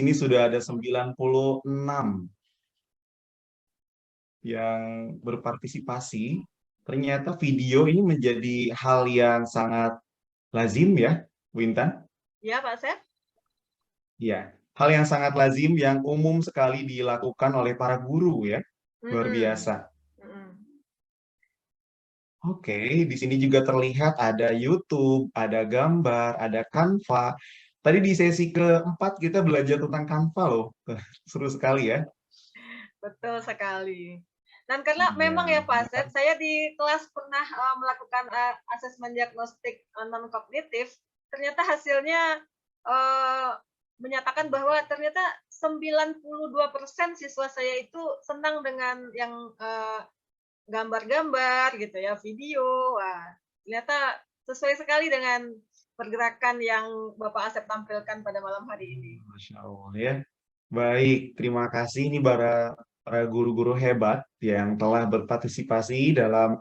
sini sudah ada 96 yang berpartisipasi. Ternyata video ini menjadi hal yang sangat lazim ya, Bu Intan. Ya, Pak Sep. Ya, hal yang sangat lazim yang umum sekali dilakukan oleh para guru ya. Luar biasa. Oke, di sini juga terlihat ada YouTube, ada gambar, ada Canva. Tadi di sesi keempat kita belajar tentang Canva loh. Seru sekali ya. Betul sekali. Dan karena Iya, memang ya Pak Sep, saya di kelas pernah melakukan asesmen diagnostik non-kognitif, ternyata hasilnya menyatakan bahwa ternyata 92% siswa saya itu senang dengan yang gambar-gambar gitu ya, video. Wah, ternyata sesuai sekali dengan pergerakan yang Bapak Asep tampilkan pada malam hari ini. Masya Allah ya. Baik, terima kasih. Ini para guru-guru hebat yang telah berpartisipasi dalam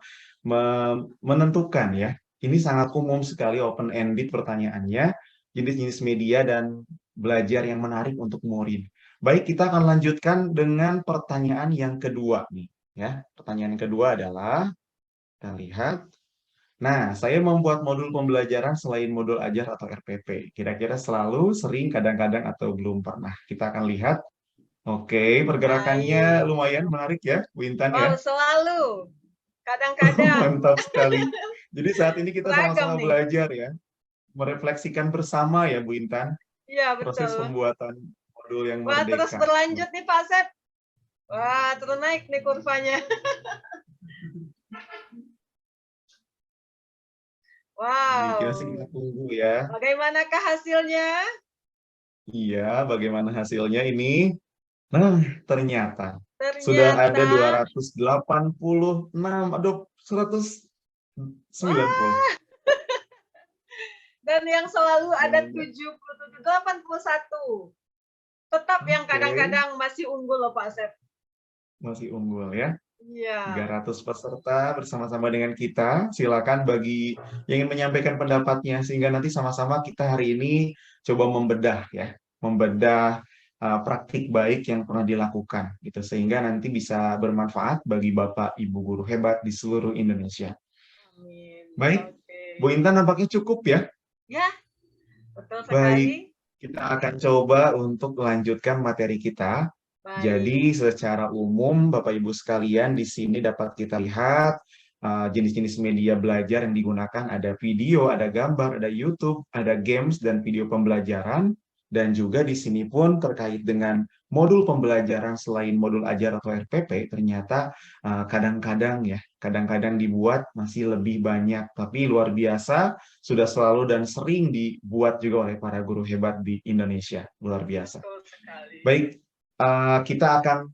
menentukan ya. Ini sangat umum sekali open-ended pertanyaannya, jenis-jenis media dan belajar yang menarik untuk murid. Baik, kita akan lanjutkan dengan pertanyaan yang kedua nih. Ya, pertanyaan yang kedua adalah, kita lihat. Nah, saya membuat modul pembelajaran selain modul ajar atau RPP. Kira-kira selalu, sering, kadang-kadang, atau belum pernah. Kita akan lihat. Oke, pergerakannya Baik. lumayan menarik ya, Bu Intan ya. Wow, selalu. Kadang-kadang. Mantap sekali. Jadi saat ini kita Seragam sama-sama nih. belajar ya, merefleksikan bersama ya, Bu Intan, Iya, proses betul. pembuatan modul yang Wah, terus merdeka. berlanjut nih Pak Sep. Wah, terus naik nih kurvanya. Jadi kita Wow. tunggu ya. Bagaimanakah hasilnya? Iya, bagaimana hasilnya ini? Nah, ternyata sudah ada Ternyata, 286, aduh, 190. wah, dan yang selalu ada Iya. 77, 81. Tetap yang Oke, kadang-kadang masih unggul loh Pak Sep. masih unggul ya. Iya. 300 peserta bersama-sama dengan kita. Silakan bagi yang ingin menyampaikan pendapatnya sehingga nanti sama-sama kita hari ini coba membedah ya, membedah praktik baik yang pernah dilakukan gitu sehingga nanti bisa bermanfaat bagi Bapak Ibu guru hebat di seluruh Indonesia. Amin. Baik, Oke. Bu Intan nampaknya cukup ya. Ya, betul Baik, sekali. kita akan coba untuk melanjutkan materi kita. Baik. Jadi secara umum Bapak Ibu sekalian di sini dapat kita lihat jenis-jenis media belajar yang digunakan ada video, ada gambar, ada YouTube, ada games dan video pembelajaran dan juga di sini pun terkait dengan modul pembelajaran selain modul ajar atau RPP ternyata kadang-kadang ya, kadang-kadang dibuat masih lebih banyak tapi luar biasa sudah selalu dan sering dibuat juga oleh para guru hebat di Indonesia. Luar biasa. Betul sekali. Baik, kita akan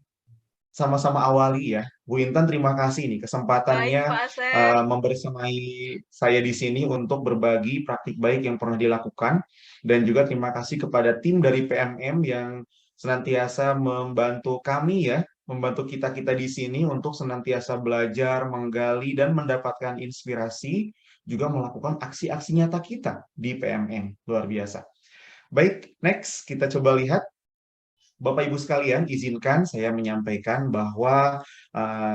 sama-sama awali ya. Bu Intan, terima kasih nih Baik, kesempatannya Pak Asep. membersamai saya di sini untuk berbagi praktik baik yang pernah dilakukan. Dan juga terima kasih kepada tim dari PMM yang senantiasa membantu kami ya, membantu kita-kita di sini untuk senantiasa belajar, menggali, dan mendapatkan inspirasi, juga melakukan aksi-aksi nyata kita di PMM. Luar biasa. Baik, next kita coba lihat. Bapak Ibu sekalian, izinkan saya menyampaikan bahwa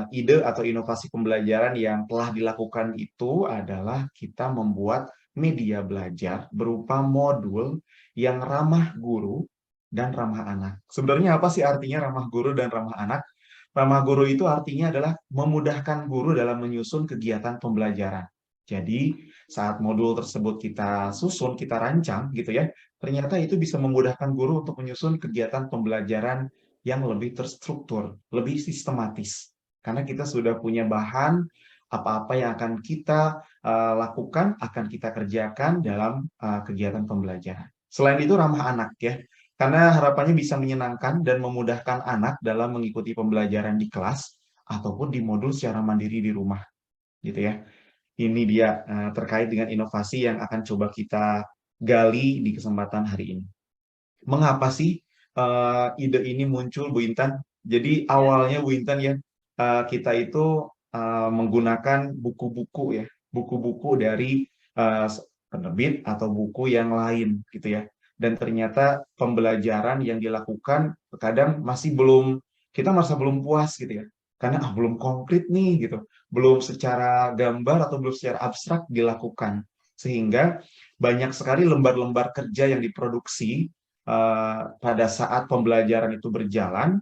ide atau inovasi pembelajaran yang telah dilakukan itu adalah kita membuat media belajar berupa modul yang ramah guru dan ramah anak. Sebenarnya apa sih artinya ramah guru dan ramah anak? Ramah guru itu artinya adalah memudahkan guru dalam menyusun kegiatan pembelajaran. Jadi, saat modul tersebut kita susun, kita rancang gitu ya, ternyata itu bisa memudahkan guru untuk menyusun kegiatan pembelajaran yang lebih terstruktur, lebih sistematis. Karena kita sudah punya bahan apa-apa yang akan kita lakukan, akan kita kerjakan dalam kegiatan pembelajaran. Selain itu ramah anak ya, karena harapannya bisa menyenangkan dan memudahkan anak dalam mengikuti pembelajaran di kelas ataupun di modul secara mandiri di rumah, gitu ya. Ini dia terkait dengan inovasi yang akan coba kita gali di kesempatan hari ini. Mengapa sih ide ini muncul, Bu Intan? Jadi Ya. awalnya Bu Intan ya kita itu menggunakan buku-buku ya, buku-buku dari penerbit atau buku yang lain gitu ya. dan ternyata pembelajaran yang dilakukan kadang kita merasa belum puas gitu ya, karena belum konkret nih gitu, belum secara gambar atau belum secara abstrak dilakukan, sehingga banyak sekali lembar-lembar kerja yang diproduksi pada saat pembelajaran itu berjalan,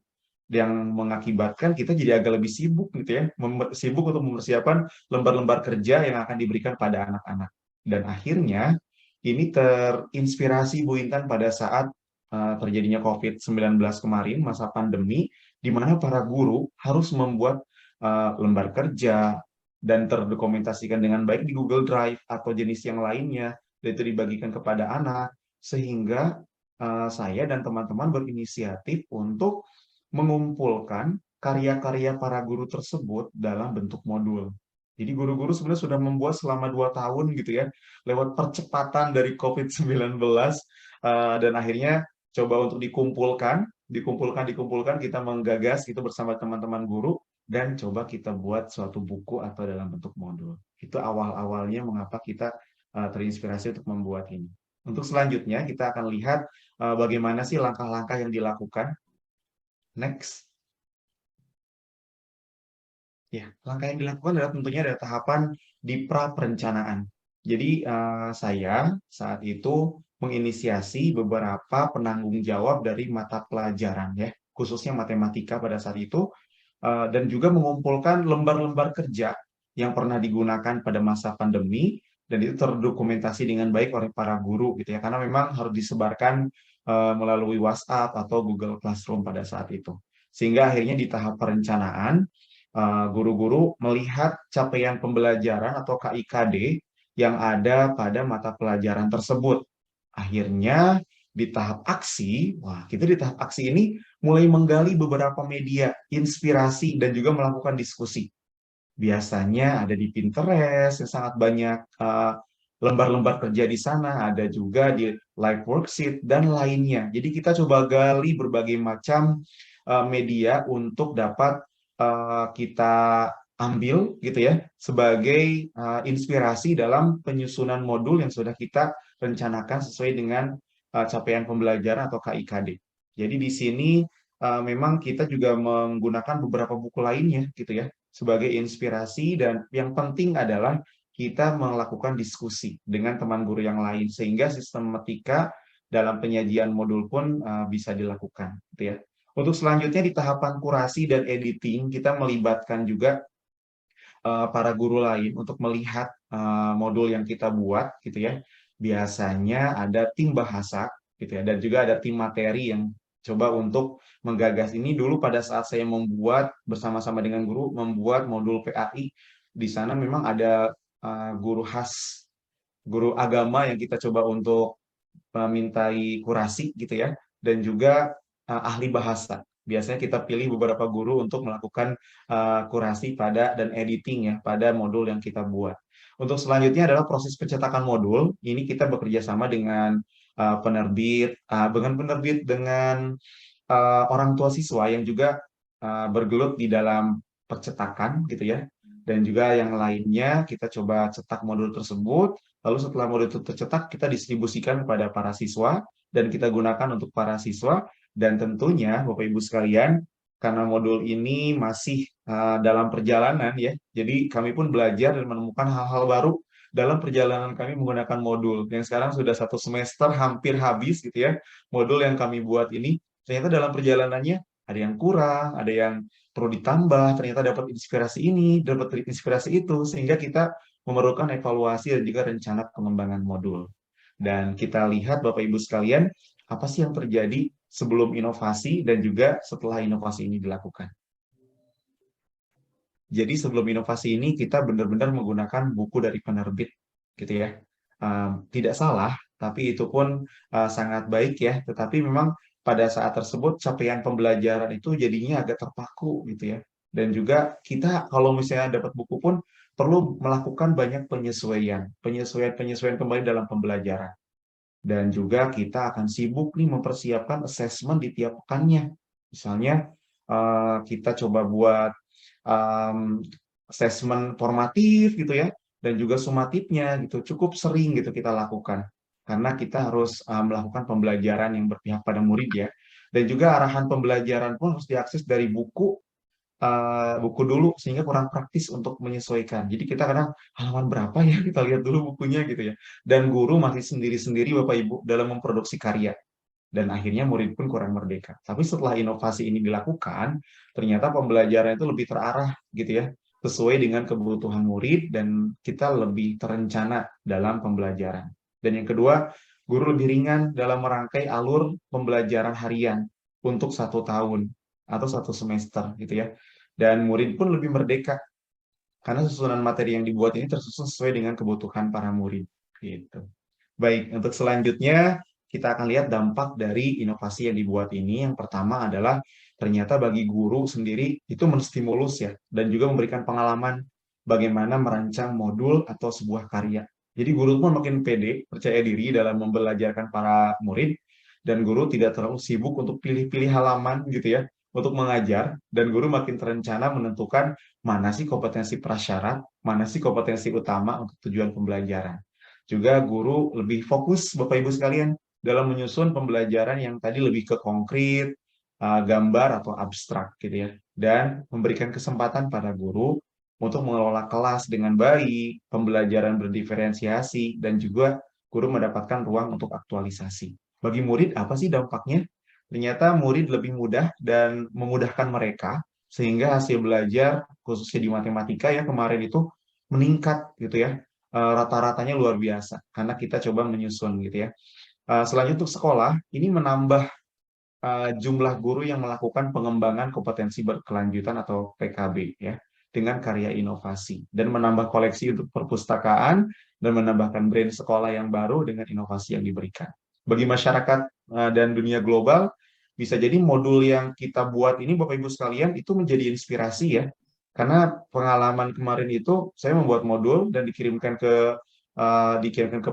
yang mengakibatkan kita jadi agak lebih sibuk gitu ya, sibuk untuk mempersiapkan lembar-lembar kerja yang akan diberikan pada anak-anak. Dan akhirnya ini terinspirasi Bu Intan pada saat terjadinya COVID-19 kemarin, masa pandemi, di mana para guru harus membuat lembar kerja dan terdokumentasikan dengan baik di Google Drive atau jenis yang lainnya, dan itu dibagikan kepada anak, sehingga saya dan teman-teman berinisiatif untuk mengumpulkan karya-karya para guru tersebut dalam bentuk modul. Jadi guru-guru sebenarnya sudah membuat selama 2 tahun gitu ya, lewat percepatan dari COVID-19, dan akhirnya coba untuk dikumpulkan, kita menggagas itu bersama teman-teman guru, dan coba kita buat suatu buku atau dalam bentuk modul. Itu awal-awalnya mengapa kita terinspirasi untuk membuat ini. Untuk selanjutnya kita akan lihat bagaimana sih langkah-langkah yang dilakukan. Next. Ya, langkah yang dilakukan adalah tentunya ada tahapan di pra-perencanaan. Jadi saya saat itu menginisiasi beberapa penanggung jawab dari mata pelajaran ya, khususnya matematika pada saat itu, dan juga mengumpulkan lembar-lembar kerja yang pernah digunakan pada masa pandemi, dan itu terdokumentasi dengan baik oleh para guru gitu ya, karena memang harus disebarkan melalui WhatsApp atau Google Classroom pada saat itu. Sehingga akhirnya di tahap perencanaan, guru-guru melihat capaian pembelajaran atau KIKD yang ada pada mata pelajaran tersebut. Akhirnya di tahap aksi, kita di tahap aksi ini mulai menggali beberapa media inspirasi dan juga melakukan diskusi. Biasanya ada di Pinterest yang sangat banyak lembar-lembar kerja di sana, ada juga di Live Worksheet dan lainnya. Jadi kita coba gali berbagai macam media untuk dapat kita ambil gitu ya sebagai inspirasi dalam penyusunan modul yang sudah kita rencanakan sesuai dengan capaian pembelajaran atau KIKD. Jadi di sini memang kita juga menggunakan beberapa buku lainnya gitu ya sebagai inspirasi, dan yang penting adalah kita melakukan diskusi dengan teman guru yang lain sehingga sistematika dalam penyajian modul pun bisa dilakukan gitu ya. Untuk selanjutnya di tahapan kurasi dan editing, kita melibatkan juga para guru lain untuk melihat modul yang kita buat gitu ya. Biasanya ada tim bahasa gitu ya, dan juga ada tim materi yang coba untuk menggagas ini. Dulu pada saat saya membuat bersama-sama dengan guru membuat modul PAI, di sana memang ada guru agama yang kita coba untuk memintai kurasi gitu ya, dan juga ahli bahasa. Biasanya kita pilih beberapa guru untuk melakukan kurasi dan editing ya pada modul yang kita buat. Untuk selanjutnya adalah proses pencetakan modul. Ini kita bekerja sama dengan dengan orang tua siswa yang juga bergelut di dalam percetakan gitu ya. Dan juga yang lainnya kita coba cetak modul tersebut. Lalu setelah modul itu tercetak, kita distribusikan kepada para siswa dan kita gunakan untuk para siswa. Dan tentunya Bapak Ibu sekalian, karena modul ini masih dalam perjalanan ya, jadi kami pun belajar dan menemukan hal-hal baru dalam perjalanan kami menggunakan modul. Yang sekarang sudah 1 semester hampir habis gitu ya, modul yang kami buat ini. Ternyata dalam perjalanannya ada yang kurang, ada yang perlu ditambah, ternyata dapat inspirasi ini, dapat inspirasi itu, sehingga kita memerlukan evaluasi dan juga rencana pengembangan modul. Dan kita lihat Bapak Ibu sekalian, apa sih yang terjadi sebelum inovasi dan juga setelah inovasi ini dilakukan. Jadi sebelum inovasi ini kita benar-benar menggunakan buku dari penerbit, gitu ya. Tidak salah, tapi itu pun sangat baik ya. Tetapi memang pada saat tersebut capaian pembelajaran itu jadinya agak terpaku, gitu ya. Dan juga kita kalau misalnya dapat buku pun perlu melakukan banyak penyesuaian kembali dalam pembelajaran. Dan juga kita akan sibuk nih mempersiapkan assessment di tiap pekannya. Misalnya kita coba buat assessment formatif gitu ya, dan juga sumatifnya gitu, cukup sering gitu kita lakukan. karena kita harus melakukan pembelajaran yang berpihak pada murid ya. Dan juga arahan pembelajaran pun harus diakses dari buku dulu sehingga kurang praktis untuk menyesuaikan. Jadi kita kadang halaman berapa ya kita lihat dulu bukunya gitu ya. Dan guru masih sendiri-sendiri Bapak Ibu dalam memproduksi karya dan akhirnya murid pun kurang merdeka. Tapi setelah inovasi ini dilakukan, ternyata pembelajaran itu lebih terarah gitu ya, sesuai dengan kebutuhan murid dan kita lebih terencana dalam pembelajaran. Dan yang kedua, guru lebih ringan dalam merangkai alur pembelajaran harian untuk 1 tahun atau 1 semester gitu ya. Dan murid pun lebih merdeka karena susunan materi yang dibuat ini tersusun sesuai dengan kebutuhan para murid gitu. Baik, untuk selanjutnya kita akan lihat dampak dari inovasi yang dibuat ini. Yang pertama adalah ternyata bagi guru sendiri itu menstimulus ya, dan juga memberikan pengalaman bagaimana merancang modul atau sebuah karya. Jadi guru pun makin pede, percaya diri dalam membelajarkan para murid, dan guru tidak terlalu sibuk untuk pilih-pilih halaman gitu ya, untuk mengajar, dan guru makin terencana menentukan mana sih kompetensi prasyarat, mana sih kompetensi utama untuk tujuan pembelajaran. Juga guru lebih fokus, Bapak Ibu sekalian, dalam menyusun pembelajaran yang tadi lebih ke konkret, gambar atau abstrak gitu ya. Dan memberikan kesempatan pada guru untuk mengelola kelas dengan baik, pembelajaran berdiferensiasi, dan juga guru mendapatkan ruang untuk aktualisasi. Bagi murid, apa sih dampaknya? Ternyata murid lebih mudah dan memudahkan mereka, sehingga hasil belajar, khususnya di matematika ya kemarin itu, meningkat gitu ya, rata-ratanya luar biasa karena kita coba menyusun gitu ya. Selanjutnya untuk sekolah, ini menambah jumlah guru yang melakukan pengembangan kompetensi berkelanjutan atau PKB ya dengan karya inovasi dan menambah koleksi untuk perpustakaan dan menambahkan brand sekolah yang baru dengan inovasi yang diberikan. Bagi masyarakat dan dunia global, bisa jadi modul yang kita buat ini Bapak Ibu sekalian itu menjadi inspirasi ya. Karena pengalaman kemarin itu saya membuat modul dan dikirimkan ke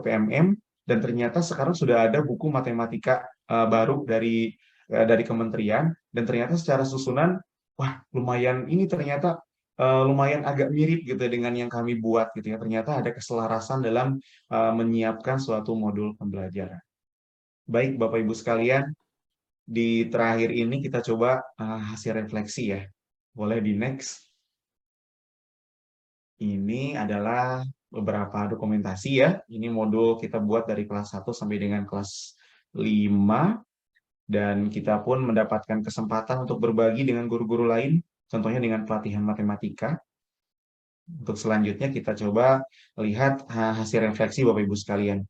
PMM dan ternyata sekarang sudah ada buku matematika baru dari kementerian dan ternyata secara susunan wah lumayan ini ternyata lumayan agak mirip gitu ya dengan yang kami buat gitu ya. Ternyata ada keselarasan dalam menyiapkan suatu modul pembelajaran. Baik Bapak Ibu sekalian, di terakhir ini kita coba hasil refleksi ya. Boleh di next. Ini adalah beberapa dokumentasi ya. Ini modul kita buat dari kelas 1 sampai dengan kelas 5. Dan kita pun mendapatkan kesempatan untuk berbagi dengan guru-guru lain, contohnya dengan pelatihan matematika. Untuk selanjutnya kita coba lihat hasil refleksi Bapak Ibu sekalian.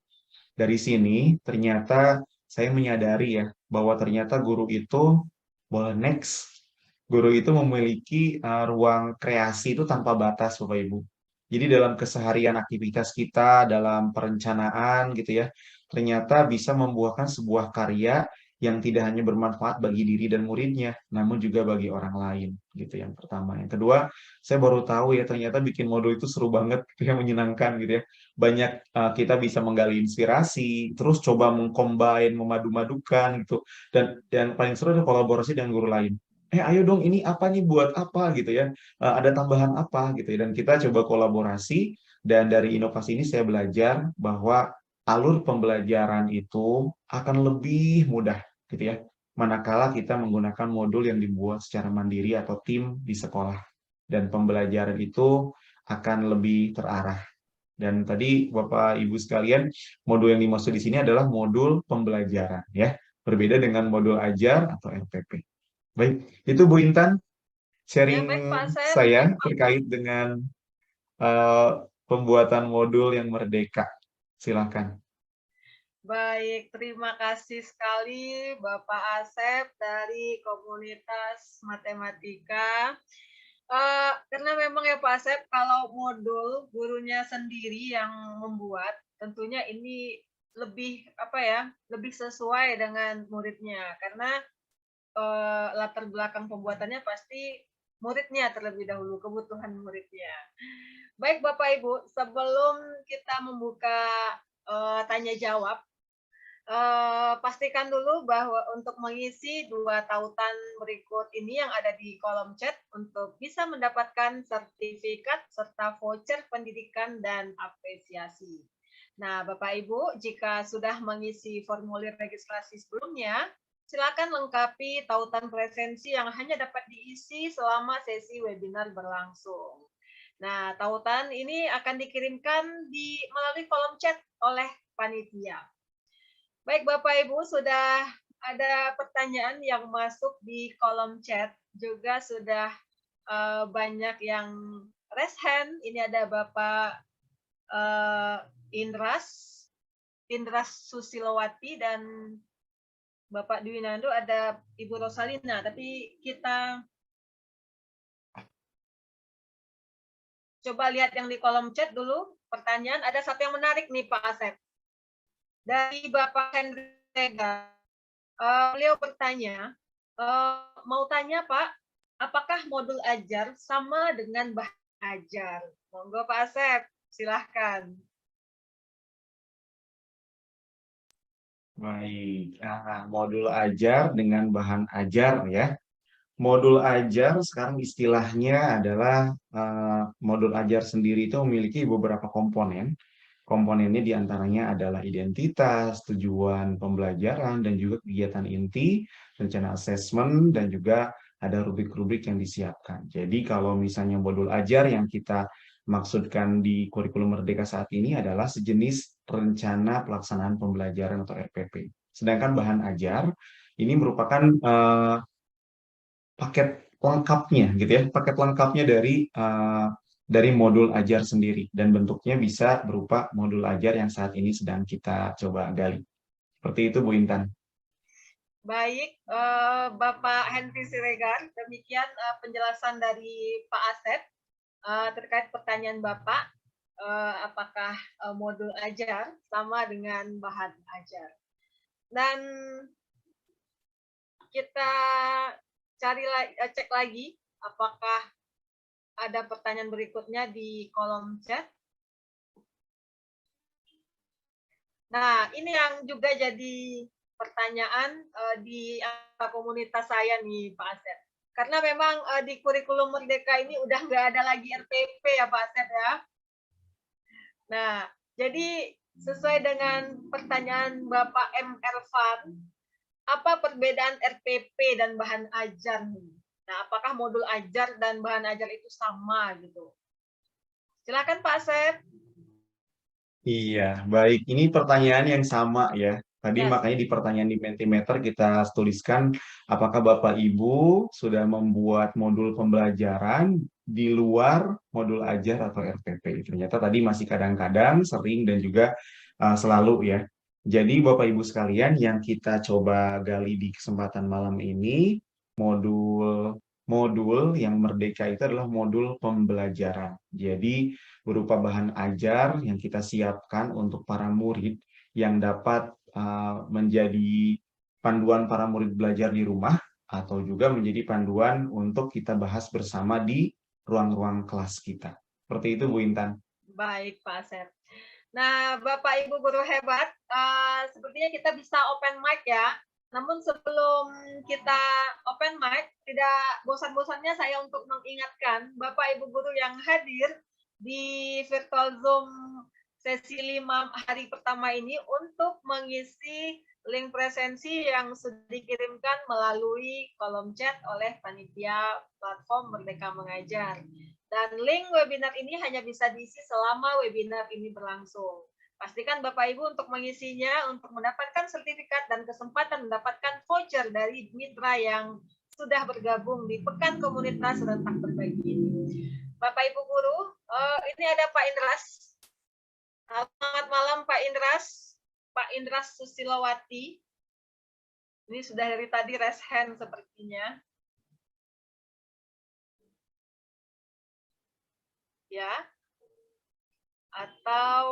Dari sini ternyata saya menyadari ya, bahwa ternyata guru itu, boleh next, guru itu memiliki ruang kreasi itu tanpa batas Bapak Ibu. Jadi dalam keseharian aktivitas kita, dalam perencanaan gitu ya, ternyata bisa membuahkan sebuah karya yang tidak hanya bermanfaat bagi diri dan muridnya, namun juga bagi orang lain, gitu yang pertama. Yang kedua, saya baru tahu ya ternyata bikin modul itu seru banget, gitu ya, menyenangkan gitu ya. Banyak kita bisa menggali inspirasi, terus coba mengcombine, memadu-madukan gitu. Dan yang paling seru adalah kolaborasi dengan guru lain. Ayo dong ini apa nih buat apa gitu ya. Ada tambahan apa gitu ya. Dan kita coba kolaborasi dan dari inovasi ini saya belajar bahwa alur pembelajaran itu akan lebih mudah gitu ya. Manakala kita menggunakan modul yang dibuat secara mandiri atau tim di sekolah. Dan pembelajaran itu akan lebih terarah. Dan tadi Bapak Ibu sekalian, modul yang dimaksud di sini adalah modul pembelajaran ya. Berbeda dengan modul ajar atau RPP. Baik, itu Bu Intan Ya, sharing baik Pak Asep. saya terkait dengan eh, pembuatan modul yang merdeka. Silakan. Baik, terima kasih sekali Bapak Asep dari komunitas matematika. Karena memang ya Pak Asep, kalau modul gurunya sendiri yang membuat, tentunya ini lebih apa ya, lebih sesuai dengan muridnya. Karena latar belakang pembuatannya pasti muridnya terlebih dahulu, kebutuhan muridnya. Baik Bapak Ibu, sebelum kita membuka tanya jawab, pastikan dulu bahwa untuk mengisi 2 tautan berikut ini yang ada di kolom chat untuk bisa mendapatkan sertifikat serta voucher pendidikan dan apresiasi. Nah, Bapak Ibu, jika sudah mengisi formulir registrasi sebelumnya, silakan lengkapi tautan presensi yang hanya dapat diisi selama sesi webinar berlangsung. Nah, tautan ini akan dikirimkan melalui kolom chat oleh panitia. Baik, Bapak Ibu, sudah ada pertanyaan yang masuk di kolom chat, juga sudah banyak yang raise hand. Ini ada Bapak Indras Susilowati dan Bapak Dwi Nando, ada Ibu Rosalina. Tapi kita coba lihat yang di kolom chat dulu. Pertanyaan, ada satu yang menarik nih Pak Asep. Dari Bapak Henry Tega, beliau bertanya, mau tanya Pak, apakah modul ajar sama dengan bahan ajar? Monggo Pak Asep, silahkan. Baik, modul ajar dengan bahan ajar ya. Modul ajar sekarang istilahnya adalah modul ajar sendiri itu memiliki beberapa komponen. Komponennya diantaranya adalah identitas, tujuan pembelajaran, dan juga kegiatan inti, rencana asesmen, dan juga ada rubrik-rubrik yang disiapkan. Jadi kalau misalnya modul ajar yang kita maksudkan di kurikulum Merdeka saat ini adalah sejenis rencana pelaksanaan pembelajaran atau RPP. Sedangkan bahan ajar ini merupakan paket lengkapnya gitu ya, paket lengkapnya dari modul ajar sendiri dan bentuknya bisa berupa modul ajar yang saat ini sedang kita coba gali. Seperti itu Bu Intan. Baik, Bapak Henry Siregar, demikian penjelasan dari Pak Asep terkait pertanyaan Bapak, apakah modul ajar sama dengan bahan ajar. Dan kita cek lagi apakah ada pertanyaan berikutnya di kolom chat. Nah, ini yang juga jadi pertanyaan di komunitas saya nih, Pak Asep. Karena memang di kurikulum Merdeka ini udah nggak ada lagi RPP ya, Pak Asep ya. Nah, jadi sesuai dengan pertanyaan Bapak M. Ervan, apa perbedaan RPP dan bahan ajar nih? Nah, apakah modul ajar dan bahan ajar itu sama gitu? Silakan Pak Asep. Iya, baik. Ini pertanyaan yang sama ya. Tadi Yes. makanya di pertanyaan di Mentimeter kita tuliskan apakah Bapak Ibu sudah membuat modul pembelajaran di luar modul ajar atau RPP. Ternyata tadi masih kadang-kadang, sering, dan juga selalu ya. Jadi Bapak Ibu sekalian yang kita coba gali di kesempatan malam ini, modul yang merdeka itu adalah modul pembelajaran. Jadi berupa bahan ajar yang kita siapkan untuk para murid yang dapat menjadi panduan para murid belajar di rumah atau juga menjadi panduan untuk kita bahas bersama di ruang-ruang kelas kita. Seperti itu Bu Intan. Baik Pak Asep. Nah, Bapak Ibu guru hebat, sepertinya kita bisa open mic ya. Namun sebelum kita open mic, tidak bosan-bosannya saya untuk mengingatkan Bapak Ibu guru yang hadir di virtual Zoom sesi 5 hari pertama ini untuk mengisi link presensi yang sudah dikirimkan melalui kolom chat oleh panitia platform Merdeka Mengajar. Dan link webinar ini hanya bisa diisi selama webinar ini berlangsung. Pastikan Bapak Ibu untuk mengisinya untuk mendapatkan sertifikat dan kesempatan mendapatkan voucher dari mitra yang sudah bergabung di Pekan Komunitas Rentak Berbagi ini. Bapak Ibu guru, ini ada Pak Indras. Selamat malam Pak Indras. Pak Indras Susilowati. Ini sudah dari tadi raise hand sepertinya. Ya. Atau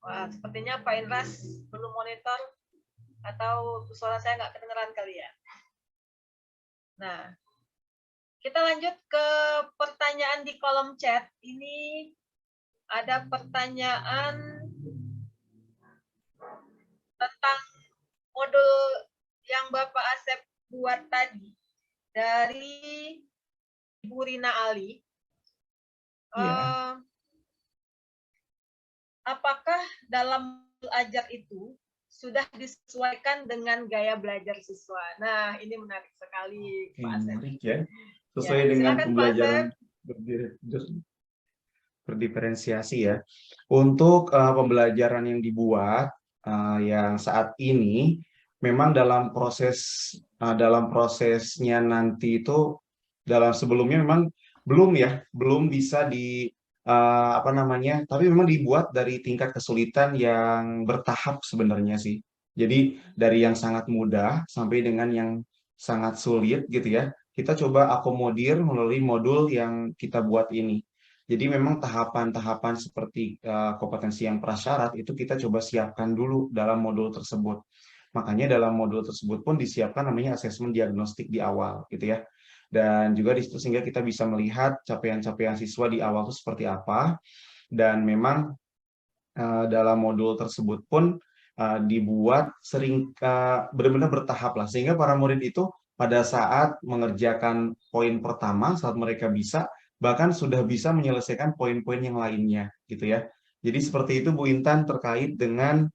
wah, sepertinya Pak Indras belum monitor atau suara saya nggak kedengeran kali ya. Nah, kita lanjut ke pertanyaan di kolom chat. Ini ada pertanyaan tentang modul yang Bapak Asep buat tadi dari Ibu Rina Ali. Iya. apakah dalam belajar itu sudah disesuaikan dengan gaya belajar siswa? Nah, ini menarik sekali, Oke, Pak Asep. menarik ya. Ya, Sesuai dengan silakan Pak Asep. pembelajaran berdiferensiasi ya. Untuk pembelajaran yang dibuat yang saat ini memang dalam prosesnya nanti itu dalam sebelumnya memang belum bisa apa namanya, tapi memang dibuat dari tingkat kesulitan yang bertahap sebenarnya sih. Jadi dari yang sangat mudah sampai dengan yang sangat sulit gitu ya. Kita coba akomodir melalui modul yang kita buat ini. Jadi memang tahapan-tahapan seperti kompetensi yang prasyarat itu kita coba siapkan dulu dalam modul tersebut. Makanya dalam modul tersebut pun disiapkan namanya asesmen diagnostik di awal gitu ya. Dan juga di situ sehingga kita bisa melihat capaian-capaian siswa di awal itu seperti apa. Dan memang dalam modul tersebut pun dibuat benar-benar bertahap lah. Sehingga para murid itu pada saat mengerjakan poin pertama, saat mereka bisa, bahkan sudah bisa menyelesaikan poin-poin yang lainnya gitu ya. Jadi seperti itu Bu Intan terkait dengan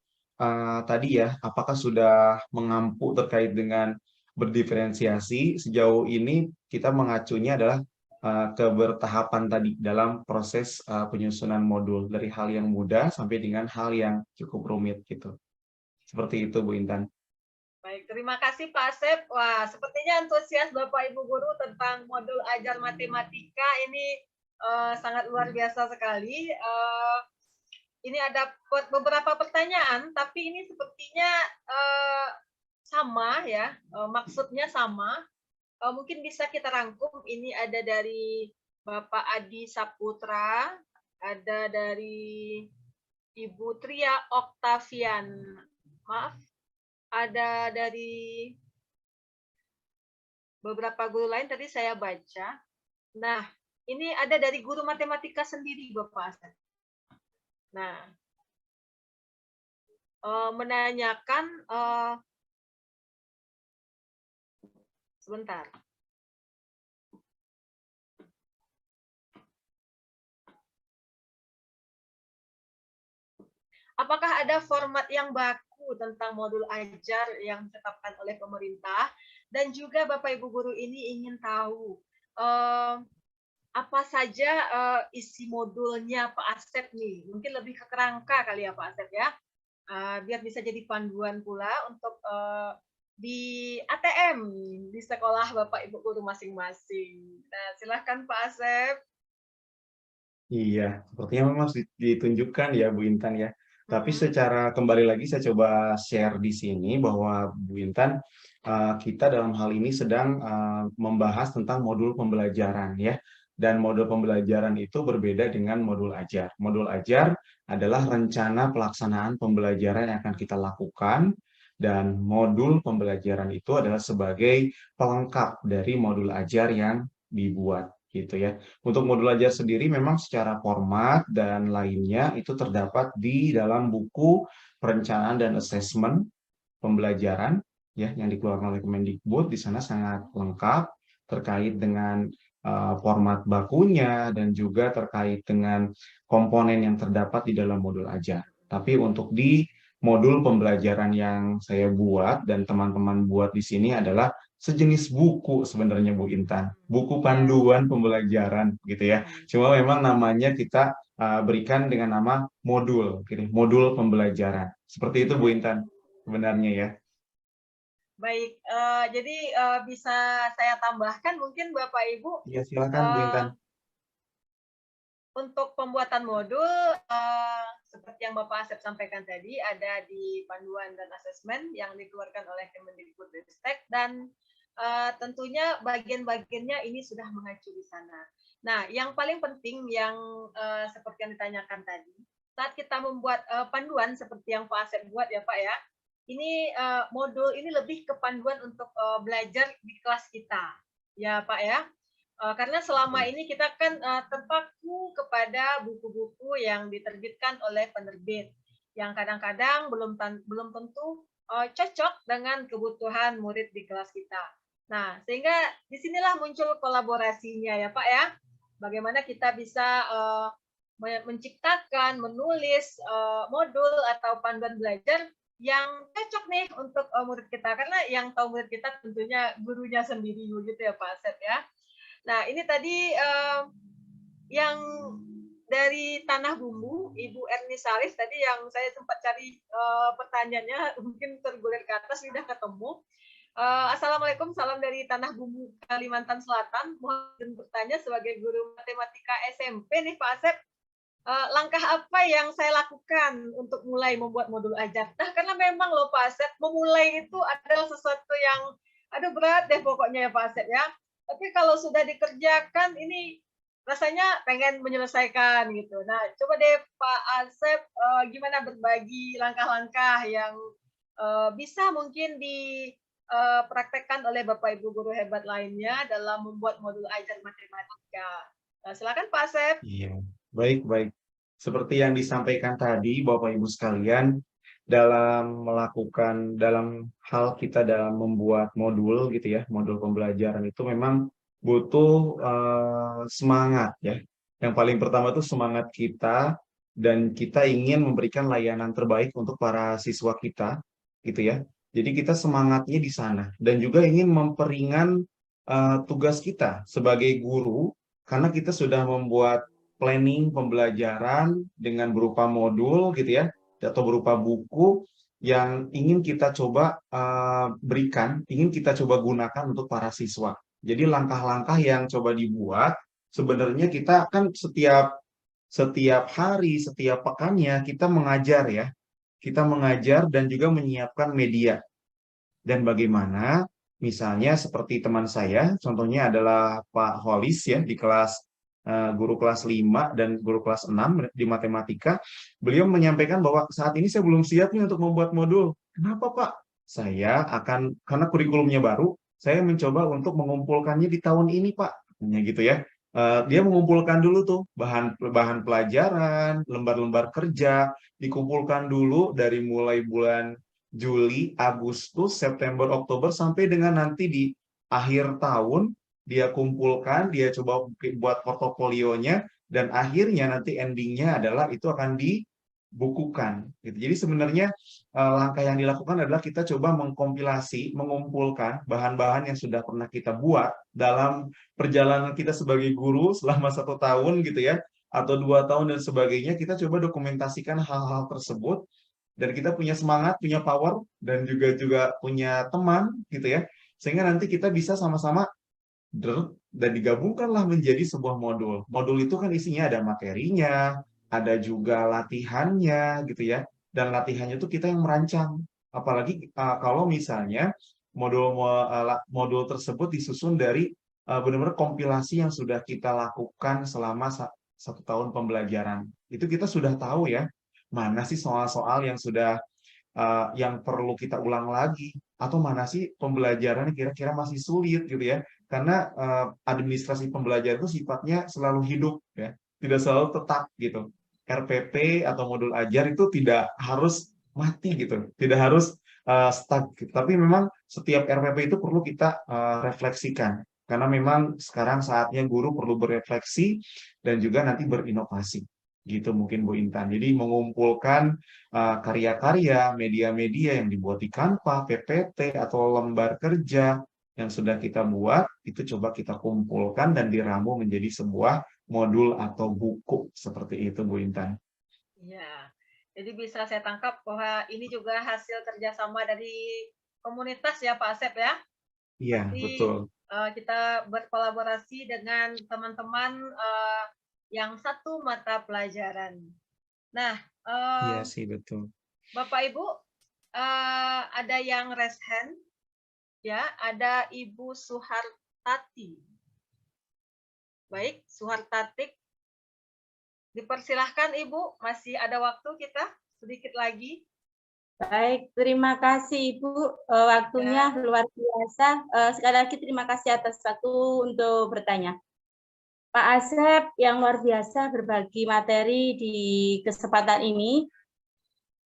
tadi ya, apakah sudah mengampu terkait dengan berdiferensiasi. Sejauh ini kita mengacunya adalah kebertahapan tadi dalam proses penyusunan modul dari hal yang mudah sampai dengan hal yang cukup rumit gitu. Seperti itu Bu Intan. Baik, terima kasih Pak Asep. Wah, sepertinya antusias Bapak Ibu guru tentang modul ajar matematika ini sangat luar biasa sekali. Ini ada beberapa pertanyaan, tapi ini sepertinya sama ya, maksudnya sama. Mungkin bisa kita rangkum. Ini ada dari Bapak Adi Saputra, ada dari Ibu Tria Oktavian. Maaf, ada dari beberapa guru lain tadi saya baca. Nah, ini ada dari guru matematika sendiri, Bapak Asep. Nah, menanyakan sebentar. Apakah ada format yang baku tentang modul ajar yang ditetapkan oleh pemerintah? Dan juga Bapak Ibu guru ini ingin tahu apa saja isi modulnya Pak Asep nih? Mungkin lebih ke kerangka kali ya Pak Asep ya, biar bisa jadi panduan pula untuk di ATM di sekolah Bapak Ibu guru masing-masing. Nah, silahkan Pak Asep. Iya, sepertinya memang harus ditunjukkan ya Bu Intan ya. Tapi Mm-mm. secara kembali lagi saya coba share di sini bahwa Bu Intan, kita dalam hal ini sedang membahas tentang modul pembelajaran ya. Dan modul pembelajaran itu berbeda dengan modul ajar. Modul ajar adalah rencana pelaksanaan pembelajaran yang akan kita lakukan dan modul pembelajaran itu adalah sebagai pelengkap dari modul ajar yang dibuat gitu ya. Untuk modul ajar sendiri memang secara format dan lainnya itu terdapat di dalam buku perencanaan dan asesmen pembelajaran ya yang dikeluarkan oleh Kemendikbud. Di sana sangat lengkap terkait dengan format bakunya dan juga terkait dengan komponen yang terdapat di dalam modul ajar. Tapi untuk di modul pembelajaran yang saya buat dan teman-teman buat di sini adalah sejenis buku sebenarnya Bu Intan, buku Ya. panduan pembelajaran gitu ya. Cuma memang namanya kita berikan dengan nama modul, gitu, modul pembelajaran. Seperti itu Bu Intan sebenarnya ya. Baik, jadi bisa saya tambahkan mungkin Bapak Ibu, Iya silakan Bu uh, Intan. untuk pembuatan modul seperti yang Bapak Asep sampaikan tadi ada di panduan dan asesmen yang dikeluarkan oleh Kemendikbudristek dan tentunya bagian-bagiannya ini sudah mengacu di sana. Nah, yang paling penting yang seperti yang ditanyakan tadi, saat kita membuat panduan seperti yang Pak Asep buat ya Pak ya, ini modul ini lebih ke panduan untuk belajar di kelas kita, ya Pak ya. Karena selama ini kita kan terpaku kepada buku-buku yang diterbitkan oleh penerbit, yang kadang-kadang belum tentu cocok dengan kebutuhan murid di kelas kita. Nah, sehingga disinilah muncul kolaborasinya ya Pak ya. Bagaimana kita bisa menciptakan, menulis modul atau panduan belajar yang cocok nih untuk murid kita, karena yang tahu murid kita tentunya gurunya sendiri begitu ya Pak Asep ya. Nah ini tadi yang dari Tanah Bumbu, Ibu Erni Saris tadi yang saya sempat cari pertanyaannya, mungkin tergulir ke atas sudah ketemu. Assalamualaikum, salam dari Tanah Bumbu, Kalimantan Selatan. Mohon bertanya sebagai guru matematika SMP nih Pak Asep, langkah apa yang saya lakukan untuk mulai membuat modul ajar? Nah, karena memang loh Pak Asep, memulai itu adalah sesuatu yang, aduh berat deh pokoknya ya Pak Asep ya. Tapi kalau sudah dikerjakan, ini rasanya pengen menyelesaikan gitu. Nah, coba deh Pak Asep, gimana berbagi langkah-langkah yang bisa mungkin dipraktekkan oleh Bapak Ibu guru hebat lainnya dalam membuat modul ajar matematika. Nah, silakan Pak Asep. Iya, baik. Seperti yang disampaikan tadi, Bapak Ibu sekalian, dalam hal kita dalam membuat modul gitu ya, modul pembelajaran itu memang butuh semangat ya. Yang paling pertama itu semangat kita, dan kita ingin memberikan layanan terbaik untuk para siswa kita gitu ya. Jadi kita semangatnya di sana, dan juga ingin memperingan tugas kita sebagai guru, karena kita sudah membuat planning pembelajaran dengan berupa modul gitu ya, atau berupa buku yang ingin kita coba ingin kita coba gunakan untuk para siswa. Jadi langkah-langkah yang coba dibuat, sebenarnya kita kan setiap hari, setiap pekannya kita mengajar ya. Kita mengajar dan juga menyiapkan media. Dan bagaimana misalnya seperti teman saya, contohnya adalah Pak Holis ya, di guru kelas 5 dan guru kelas 6 di matematika. Beliau menyampaikan bahwa saat ini saya belum siap nih untuk membuat modul. Kenapa Pak? Karena kurikulumnya baru, saya mencoba untuk mengumpulkannya di tahun ini Pak. Katanya gitu ya. Dia mengumpulkan dulu tuh bahan pelajaran, lembar-lembar kerja, dikumpulkan dulu dari mulai bulan Juli, Agustus, September, Oktober, sampai dengan nanti di akhir tahun dia kumpulkan, dia coba buat portofolionya, dan akhirnya nanti endingnya adalah itu akan dibukukan. Gitu. Jadi sebenarnya langkah yang dilakukan adalah kita coba mengumpulkan bahan-bahan yang sudah pernah kita buat dalam perjalanan kita sebagai guru selama 1 tahun gitu ya, atau 2 tahun dan sebagainya. Kita coba dokumentasikan hal-hal tersebut, dan kita punya semangat, punya power, dan juga punya teman gitu ya, sehingga nanti kita bisa sama-sama dan digabungkanlah menjadi sebuah modul. Modul itu kan isinya ada materinya, ada juga latihannya gitu ya, dan latihannya itu kita yang merancang. Apalagi kalau misalnya modul tersebut disusun dari benar-benar kompilasi yang sudah kita lakukan selama 1 tahun pembelajaran. Itu kita sudah tahu ya, mana sih soal-soal yang perlu kita ulang lagi, atau mana sih pembelajaran yang kira-kira masih sulit gitu ya, karena administrasi pembelajaran itu sifatnya selalu hidup ya, tidak selalu tetap gitu. RPP atau modul ajar itu tidak harus mati gitu, tidak harus stuck gitu. Tapi memang setiap RPP itu perlu kita refleksikan, karena memang sekarang saatnya guru perlu berefleksi dan juga nanti berinovasi gitu mungkin Bu Intan. Jadi mengumpulkan karya-karya, media-media yang dibuat di Canva, PPT, atau lembar kerja yang sudah kita buat, itu coba kita kumpulkan dan diramu menjadi sebuah modul atau buku, seperti itu Bu Intan. Ya, jadi bisa saya tangkap bahwa ini juga hasil kerjasama dari komunitas ya Pak Asep ya. Iya, Berarti betul. kita berkolaborasi dengan teman-teman yang satu mata pelajaran. Nah, Iya sih, betul. Bapak Ibu, ada yang raise hand, ya, ada Ibu Suhartati. Baik, Suhartatik, dipersilahkan Ibu, masih ada waktu kita sedikit lagi. Baik, terima kasih Ibu, waktunya luar biasa. Sekali lagi terima kasih atas waktu untuk bertanya. Pak Asep yang luar biasa berbagi materi di kesempatan ini.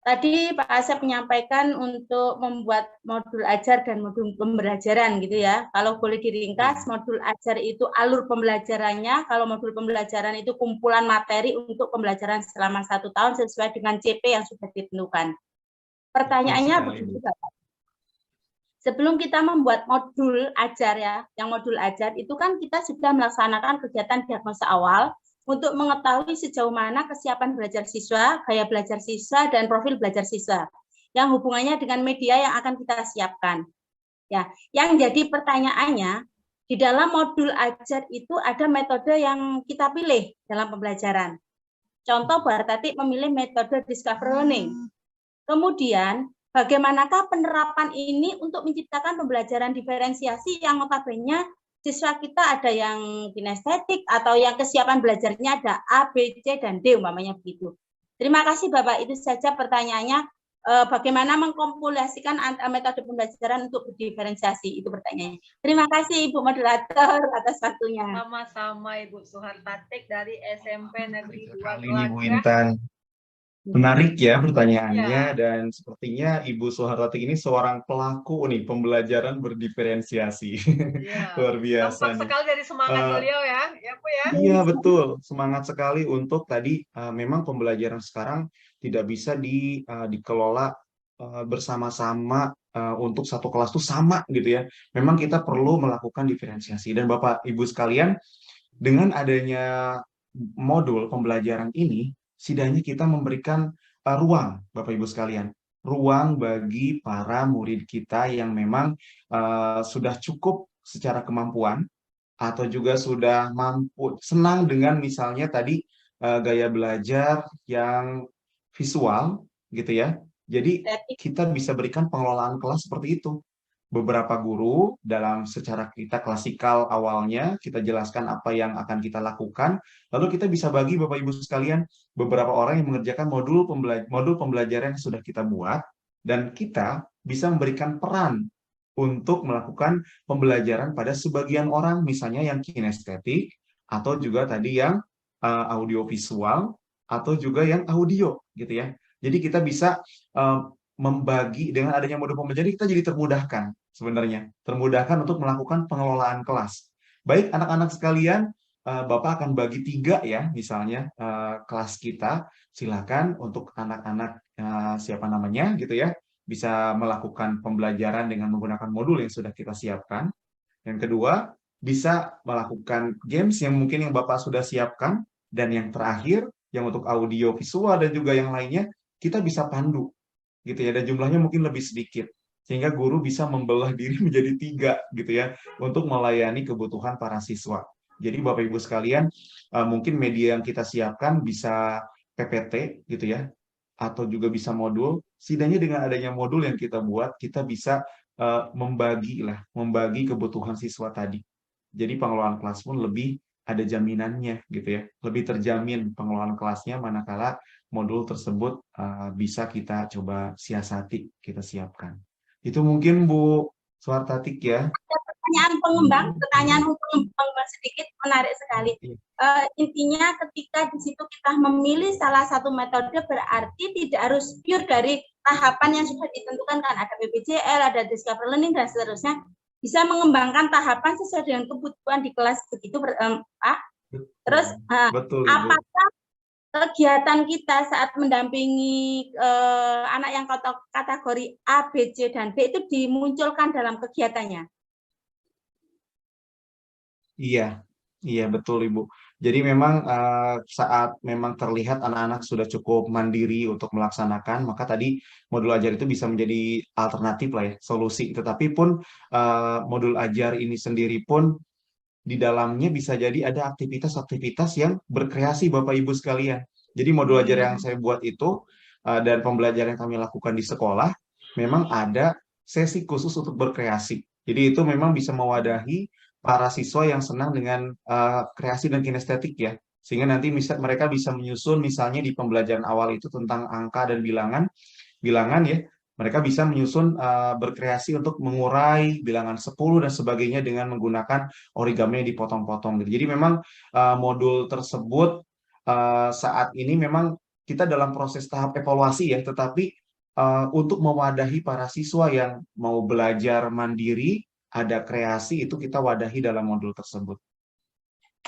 Tadi Pak Asep menyampaikan untuk membuat modul ajar dan modul pembelajaran gitu ya. Kalau boleh diringkas, modul ajar itu alur pembelajarannya, kalau modul pembelajaran itu kumpulan materi untuk pembelajaran selama 1 tahun sesuai dengan CP yang sudah ditentukan. Pertanyaannya begini Bapak. Sebelum kita membuat modul ajar ya, yang modul ajar itu kan kita sudah melaksanakan kegiatan diagnosa awal, untuk mengetahui sejauh mana kesiapan belajar siswa, gaya belajar siswa, dan profil belajar siswa yang hubungannya dengan media yang akan kita siapkan. Ya, yang jadi pertanyaannya, di dalam modul ajar itu ada metode yang kita pilih dalam pembelajaran. Contoh, Bartati memilih metode discover learning. Kemudian, bagaimanakah penerapan ini untuk menciptakan pembelajaran diferensiasi yang notabene siswa kita ada yang kinestetik atau yang kesiapan belajarnya ada A, B, C, dan D umpamanya begitu. Terima kasih Bapak, itu saja pertanyaannya. Bagaimana mengkompilasikan metode pembelajaran untuk berdiferensiasi, itu pertanyaannya. Terima kasih Ibu Moderator atas waktunya. Sama-sama Ibu Suhartatik dari SMP Negeri 2 Ibu Intan. Menarik ya pertanyaannya, dan sepertinya Ibu Suhartatik ini seorang pelaku nih pembelajaran berdiferensiasi. Luar biasa nih. Sekali dari semangat beliau ya, Bu ya. Iya betul, semangat sekali untuk tadi memang pembelajaran sekarang tidak bisa dikelola bersama-sama untuk satu kelas tuh sama gitu ya. Memang kita perlu melakukan diferensiasi, dan Bapak Ibu sekalian, dengan adanya modul pembelajaran ini, setidaknya kita memberikan ruang, Bapak Ibu sekalian, ruang bagi para murid kita yang memang sudah cukup secara kemampuan, atau juga sudah mampu, senang dengan misalnya tadi gaya belajar yang visual, gitu ya. Jadi kita bisa berikan pengelolaan kelas seperti itu. Beberapa guru dalam secara kita klasikal awalnya kita jelaskan apa yang akan kita lakukan, lalu kita bisa bagi Bapak Ibu sekalian beberapa orang yang mengerjakan modul pembelajaran yang sudah kita buat, dan kita bisa memberikan peran untuk melakukan pembelajaran pada sebagian orang, misalnya yang kinestetik, atau juga tadi yang audiovisual, atau juga yang audio gitu ya. Jadi kita bisa membagi, dengan adanya modul pembelajaran kita jadi termudahkan sebenarnya, termudahkan untuk melakukan pengelolaan kelas. Baik anak-anak sekalian, Bapak akan bagi 3 ya, misalnya kelas kita, silakan untuk anak-anak siapa namanya gitu ya, bisa melakukan pembelajaran dengan menggunakan modul yang sudah kita siapkan. Yang kedua, bisa melakukan games yang mungkin yang Bapak sudah siapkan, dan yang terakhir, yang untuk audio visual dan juga yang lainnya, kita bisa pandu gitu ya, dan jumlahnya mungkin lebih sedikit, sehingga guru bisa membelah diri menjadi 3 gitu ya, untuk melayani kebutuhan para siswa. Jadi Bapak Ibu sekalian, mungkin media yang kita siapkan bisa PPT gitu ya, atau juga bisa modul. Setidaknya dengan adanya modul yang kita buat, kita bisa membagi kebutuhan siswa tadi. Jadi pengelolaan kelas pun lebih ada jaminannya gitu ya, lebih terjamin pengelolaan kelasnya manakala modul tersebut bisa kita coba siasati, kita siapkan. Itu mungkin Bu Suhartatik ya. Pertanyaan pengembang sedikit, menarik sekali. Intinya ketika di situ kita memilih salah satu metode, berarti tidak harus pure dari tahapan yang sudah ditentukan, kan ada PPJL, ada discover learning dan seterusnya. Bisa mengembangkan tahapan sesuai dengan kebutuhan di kelas begitu, Pak. Terus apakah kegiatan kita saat mendampingi anak yang kategori A, B, C, dan D itu dimunculkan dalam kegiatannya? Iya, iya betul Ibu. Jadi memang saat memang terlihat anak-anak sudah cukup mandiri untuk melaksanakan, maka tadi modul ajar itu bisa menjadi alternatif lah ya, solusi. Tetapi pun modul ajar ini sendiri pun di dalamnya bisa jadi ada aktivitas-aktivitas yang berkreasi Bapak Ibu sekalian. Jadi modul ajar yang saya buat itu dan pembelajaran yang kami lakukan di sekolah, memang ada sesi khusus untuk berkreasi. Jadi itu memang bisa mewadahi para siswa yang senang dengan kreasi dan kinestetik ya. Sehingga nanti mereka bisa menyusun, misalnya di pembelajaran awal itu tentang angka dan bilangan ya, mereka bisa menyusun berkreasi untuk mengurai bilangan 10 dan sebagainya dengan menggunakan origami yang dipotong-potong gitu. Jadi memang modul tersebut saat ini memang kita dalam proses tahap evaluasi ya, tetapi untuk mewadahi para siswa yang mau belajar mandiri, ada kreasi, itu kita wadahi dalam modul tersebut.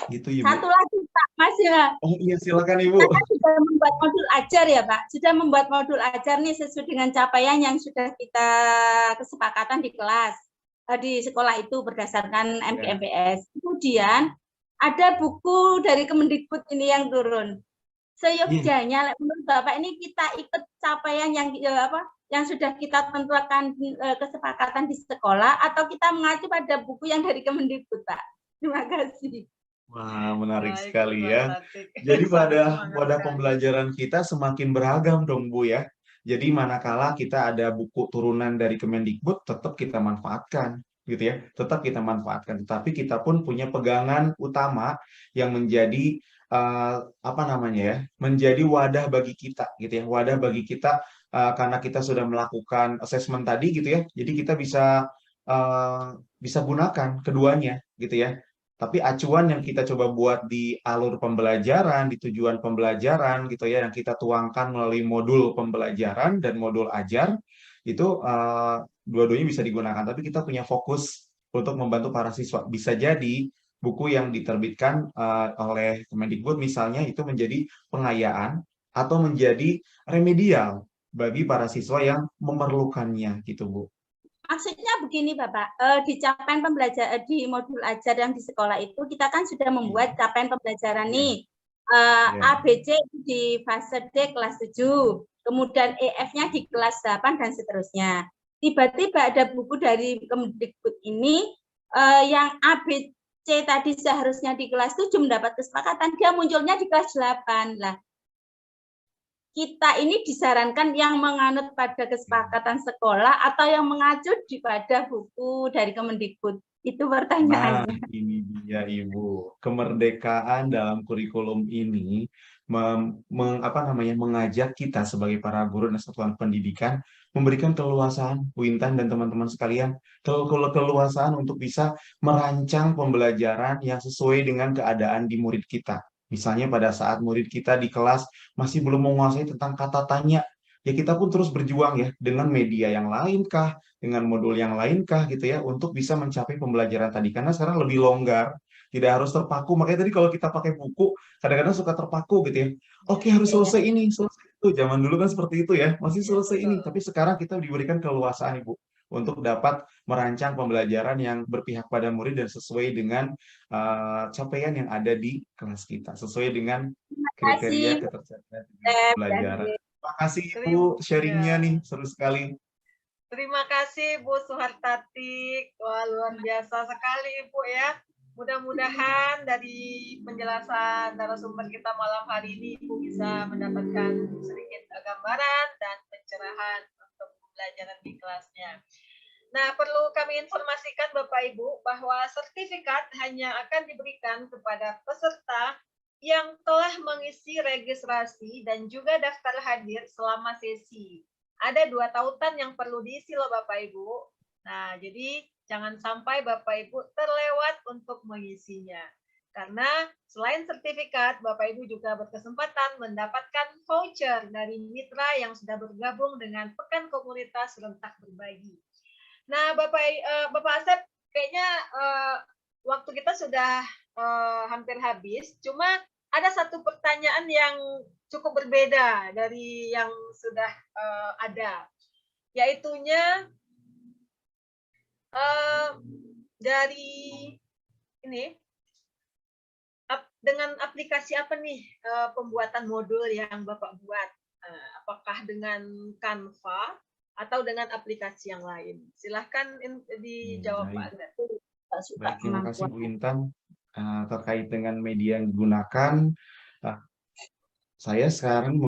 Gitu, Ibu. Satu lagi Pak, Mas ya. Oh iya, silakan Ibu. Kita kan sudah membuat modul ajar ya Pak, sudah membuat modul ajar nih sesuai dengan capaian yang sudah kita kesepakatan di kelas, di sekolah itu berdasarkan MGMPS. Kemudian ada buku dari Kemendikbud ini yang turun. Seyogyanya menurut Bapak ini kita ikut capaian yang yang sudah kita tentukan kesepakatan di sekolah, atau kita mengacu pada buku yang dari Kemendikbud, Pak? Terima kasih. Wah, menarik sekali ya. Jadi pada pembelajaran kita semakin beragam dong, Bu ya. Jadi manakala kita ada buku turunan dari Kemendikbud, tetap kita manfaatkan, gitu ya. Tetap kita manfaatkan. Tetapi kita pun punya pegangan utama yang menjadi apa namanya ya, menjadi wadah bagi kita, gitu ya. Wadah bagi kita karena kita sudah melakukan assessment tadi, gitu ya. Jadi kita bisa gunakan keduanya, gitu ya. Tapi acuan yang kita coba buat di alur pembelajaran, di tujuan pembelajaran gitu ya, yang kita tuangkan melalui modul pembelajaran dan modul ajar, itu dua-duanya bisa digunakan. Tapi kita punya fokus untuk membantu para siswa. Bisa jadi buku yang diterbitkan oleh Kemendikbud misalnya itu menjadi pengayaan atau menjadi remedial bagi para siswa yang memerlukannya gitu, Bu. Maksudnya begini Bapak, di capaian pembelajaran di modul ajar yang di sekolah itu kita kan sudah membuat capaian pembelajaran nih. A, B, C di fase D kelas 7, kemudian EF-nya di kelas 8 dan seterusnya. Tiba-tiba ada buku dari Kemendikbud ini yang A, B, C tadi seharusnya di kelas 7 mendapat kesepakatan, dia munculnya di kelas 8. Lah, kita ini disarankan yang menganut pada kesepakatan sekolah atau yang mengacu pada buku dari Kemendikbud? Itu pertanyaannya. Nah, ini dia Ibu. Kemerdekaan dalam kurikulum ini mengajak kita sebagai para guru dan satuan pendidikan memberikan keleluasaan, Bu Intan dan teman-teman sekalian, keleluasaan untuk bisa merancang pembelajaran yang sesuai dengan keadaan di murid kita. Misalnya pada saat murid kita di kelas masih belum menguasai tentang kata tanya, ya kita pun terus berjuang ya dengan media yang lain kah, dengan modul yang lain kah gitu ya, untuk bisa mencapai pembelajaran tadi. Karena sekarang lebih longgar, tidak harus terpaku. Makanya tadi kalau kita pakai buku, kadang-kadang suka terpaku gitu ya. Oke, harus selesai ini, selesai itu. Zaman dulu kan seperti itu ya, masih selesai ini. Tapi sekarang kita diberikan keleluasaan, Ibu, untuk dapat merancang pembelajaran yang berpihak pada murid dan sesuai dengan capaian yang ada di kelas kita, sesuai dengan kriteria ketersediaan pembelajaran. Terima kasih Ibu sharingnya nih, seru sekali. Terima kasih Bu Suhartati. Wah, luar biasa sekali Ibu ya. Mudah-mudahan dari penjelasan narasumber kita malam hari ini Ibu bisa mendapatkan sedikit gambaran dan pencerahan untuk pembelajaran di kelasnya. Nah, perlu kami informasikan Bapak Ibu bahwa sertifikat hanya akan diberikan kepada peserta yang telah mengisi registrasi dan juga daftar hadir selama sesi. Ada 2 tautan yang perlu diisi loh Bapak Ibu. Nah, jadi jangan sampai Bapak Ibu terlewat untuk mengisinya. Karena selain sertifikat, Bapak Ibu juga berkesempatan mendapatkan voucher dari mitra yang sudah bergabung dengan Pekan Komunitas Rentak Berbagi. Nah, Bapak Asep, kayaknya waktu kita sudah hampir habis. Cuma ada satu pertanyaan yang cukup berbeda dari yang sudah ada, yaitunya dari ini, dengan aplikasi apa nih pembuatan modul yang Bapak buat? Apakah dengan Canva atau dengan aplikasi yang lain? Silahkan dijawab Pak Azhar. Baik, terima kasih Bu Intan. Terkait dengan media yang digunakan, saya sekarang